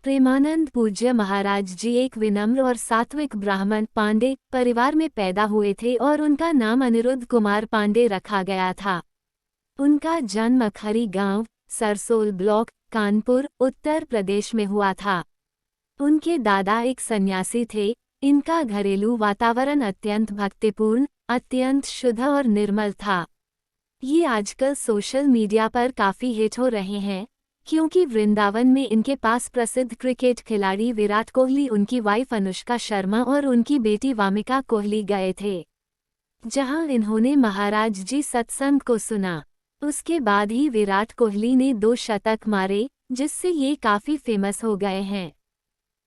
प्रेमानंद पूज्य महाराज जी एक विनम्र और सात्विक ब्राह्मण पांडे परिवार में पैदा हुए थे और उनका नाम अनिरुद्ध कुमार पांडे रखा गया था। उनका जन्म अखरी गांव, सरसोल ब्लॉक, कानपुर, उत्तर प्रदेश में हुआ था। उनके दादा एक सन्यासी थे। इनका घरेलू वातावरण अत्यंत भक्तिपूर्ण, अत्यंत शुद्ध और निर्मल था। ये आजकल सोशल मीडिया पर काफी हिट हो रहे हैं, क्योंकि वृंदावन में इनके पास प्रसिद्ध क्रिकेट खिलाड़ी विराट कोहली, उनकी वाइफ अनुष्का शर्मा और उनकी बेटी वामिका कोहली गए थे, जहां इन्होंने महाराज जी सत्संग को सुना। उसके बाद ही विराट कोहली ने 2 शतक मारे, जिससे ये काफी फेमस हो गए हैं।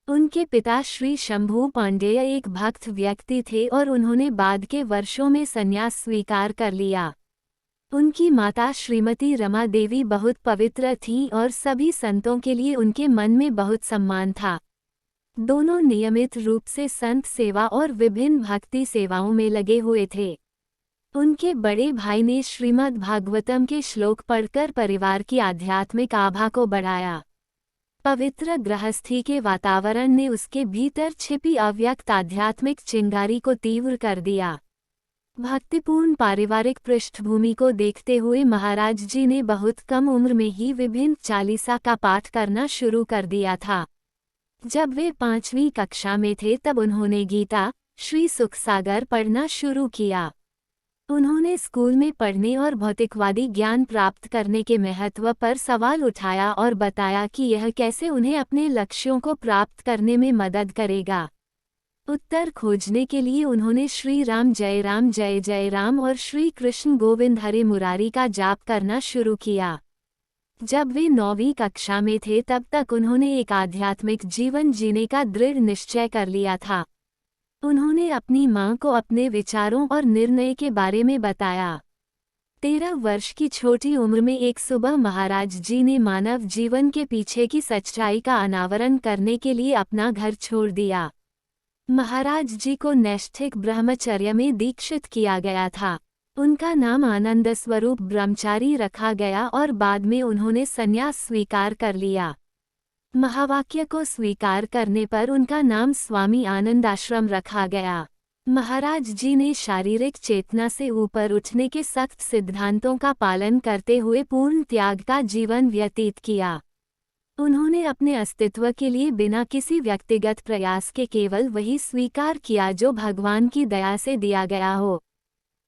उनके पिता श्री शंभू पांडेय एक भक्त व्यक्ति थे और उन्होंने बाद के वर्षों में संन्यास स्वीकार कर लिया। उनकी माता श्रीमती रमा देवी बहुत पवित्र थीं और सभी संतों के लिए उनके मन में बहुत सम्मान था। दोनों नियमित रूप से संत सेवा और विभिन्न भक्ति सेवाओं में लगे हुए थे। उनके बड़े भाई ने श्रीमद् भागवतम के श्लोक पढ़कर परिवार की आध्यात्मिक आभा को बढ़ाया। पवित्र गृहस्थी के वातावरण ने उसके भीतर छिपी अव्यक्त आध्यात्मिक चिंगारी को तीव्र कर दिया। भक्तिपूर्ण पारिवारिक पृष्ठभूमि को देखते हुए महाराज जी ने बहुत कम उम्र में ही विभिन्न चालीसा का पाठ करना शुरू कर दिया था। जब वे 5वीं कक्षा में थे तब उन्होंने गीता, श्री सुखसागर पढ़ना शुरू किया। उन्होंने स्कूल में पढ़ने और भौतिकवादी ज्ञान प्राप्त करने के महत्व पर सवाल उठाया और बताया कि यह कैसे उन्हें अपने लक्ष्यों को प्राप्त करने में मदद करेगा। उत्तर खोजने के लिए उन्होंने श्री राम जय जय राम और श्री कृष्ण गोविंद हरे मुरारी का जाप करना शुरू किया। जब वे 9वीं कक्षा में थे तब तक उन्होंने एक आध्यात्मिक जीवन जीने का दृढ़ निश्चय कर लिया था। उन्होंने अपनी मां को अपने विचारों और निर्णय के बारे में बताया। 13 वर्ष की छोटी उम्र में एक सुबह महाराज जी ने मानव जीवन के पीछे की सच्चाई का अनावरण करने के लिए अपना घर छोड़ दिया। महाराज जी को नैष्ठिक ब्रह्मचर्य में दीक्षित किया गया था। उनका नाम आनंद स्वरूप ब्रह्मचारी रखा गया और बाद में उन्होंने संन्यास स्वीकार कर लिया। महावाक्य को स्वीकार करने पर उनका नाम स्वामी आनंद आश्रम रखा गया। महाराज जी ने शारीरिक चेतना से ऊपर उठने के सख्त सिद्धांतों का पालन करते हुए पूर्ण त्याग का जीवन व्यतीत किया। उन्होंने अपने अस्तित्व के लिए बिना किसी व्यक्तिगत प्रयास के केवल वही स्वीकार किया जो भगवान की दया से दिया गया हो।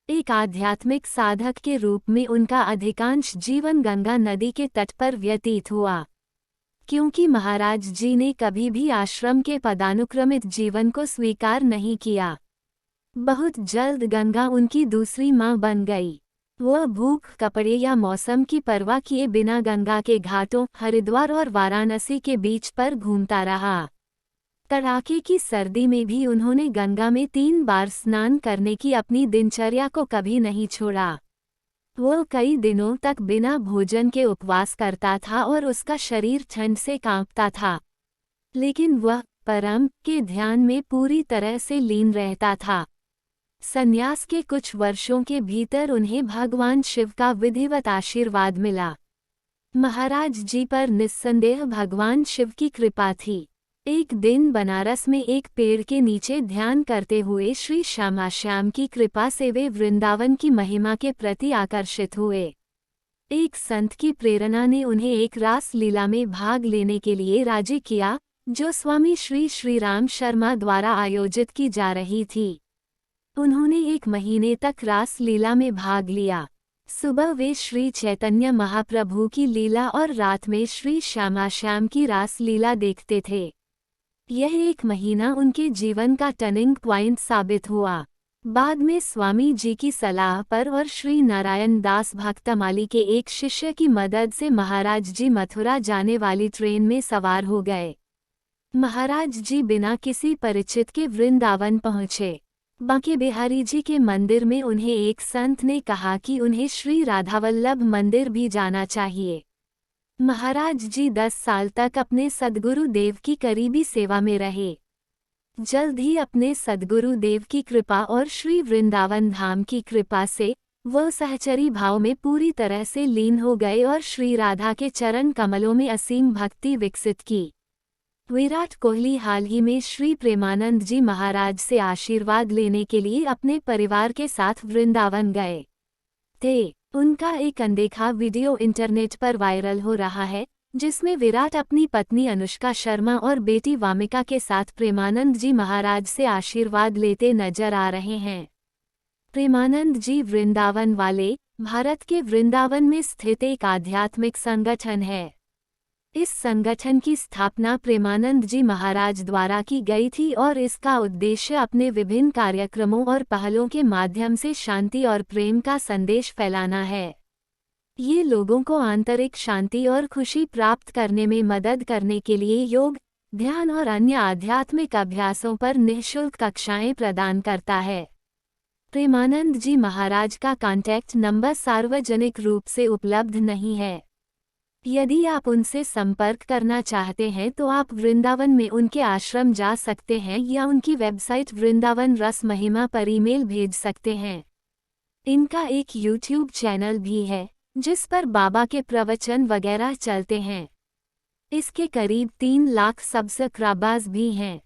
एक आध्यात्मिक साधक के रूप में उनका अधिकांश जीवन गंगा नदी के तट पर व्यतीत हुआ। क्योंकि महाराज जी ने कभी भी आश्रम के पदानुक्रमित जीवन को स्वीकार नहीं किया, बहुत जल्द गंगा उनकी दूसरी मां बन गई। वह भूख, कपड़े या मौसम की परवाह किए बिना गंगा के घाटों, हरिद्वार और वाराणसी के बीच पर घूमता रहा। कड़ाके की सर्दी में भी उन्होंने गंगा में 3 बार स्नान करने की अपनी दिनचर्या को कभी नहीं छोड़ा। वह कई दिनों तक बिना भोजन के उपवास करता था और उसका शरीर ठंड से कांपता था, लेकिन वह परम के ध्यान में पूरी तरह से लीन रहता था। संन्यास के कुछ वर्षों के भीतर उन्हें भगवान शिव का विधिवत आशीर्वाद मिला। महाराज जी पर निस्संदेह भगवान शिव की कृपा थी। एक दिन बनारस में एक पेड़ के नीचे ध्यान करते हुए श्री श्यामाश्याम की कृपा से वे वृंदावन की महिमा के प्रति आकर्षित हुए। एक संत की प्रेरणा ने उन्हें एक रास लीला में भाग लेने के लिए राजी किया, जो स्वामी श्री श्रीराम शर्मा द्वारा आयोजित की जा रही थी। उन्होंने 1 महीने तक रास लीला में भाग लिया। सुबह वे श्री चैतन्य महाप्रभु की लीला और रात में श्री श्यामाश्याम की रास लीला देखते थे। यह 1 महीना उनके जीवन का टर्निंग पॉइंट साबित हुआ। बाद में स्वामी जी की सलाह पर और श्री नारायण दास भक्तमाली के एक शिष्य की मदद से महाराज जी मथुरा जाने वाली ट्रेन में सवार हो गए। महाराज जी बिना किसी परिचित के वृंदावन पहुँचे। बांके बिहारी जी के मंदिर में उन्हें एक संत ने कहा कि उन्हें श्री राधावल्लभ मंदिर भी जाना चाहिए। महाराज जी 10 साल तक अपने सद्गुरु देव की करीबी सेवा में रहे। जल्द ही अपने सद्गुरु देव की कृपा और श्री वृंदावन धाम की कृपा से वह सहचरी भाव में पूरी तरह से लीन हो गए और श्री राधा के चरण कमलों में असीम भक्ति विकसित की। विराट कोहली हाल ही में श्री प्रेमानंद जी महाराज से आशीर्वाद लेने के लिए अपने परिवार के साथ वृंदावन गए थे। उनका एक अनदेखा वीडियो इंटरनेट पर वायरल हो रहा है, जिसमें विराट अपनी पत्नी अनुष्का शर्मा और बेटी वामिका के साथ प्रेमानंद जी महाराज से आशीर्वाद लेते नजर आ रहे हैं। प्रेमानंद जी वृंदावन वाले भारत के वृंदावन में स्थित एक आध्यात्मिक संगठन है। इस संगठन की स्थापना प्रेमानंद जी महाराज द्वारा की गई थी और इसका उद्देश्य अपने विभिन्न कार्यक्रमों और पहलों के माध्यम से शांति और प्रेम का संदेश फैलाना है। ये लोगों को आंतरिक शांति और खुशी प्राप्त करने में मदद करने के लिए योग, ध्यान और अन्य आध्यात्मिक अभ्यासों पर निःशुल्क कक्षाएं प्रदान करता है। प्रेमानंद जी महाराज का कॉन्टैक्ट नंबर सार्वजनिक रूप से उपलब्ध नहीं है। यदि आप उनसे संपर्क करना चाहते हैं तो आप वृंदावन में उनके आश्रम जा सकते हैं या उनकी वेबसाइट वृंदावन रस महिमा पर ईमेल भेज सकते हैं। इनका एक यूट्यूब चैनल भी है, जिस पर बाबा के प्रवचन वगैरह चलते हैं। इसके करीब 3 लाख सब्सक्राइबर्स भी हैं।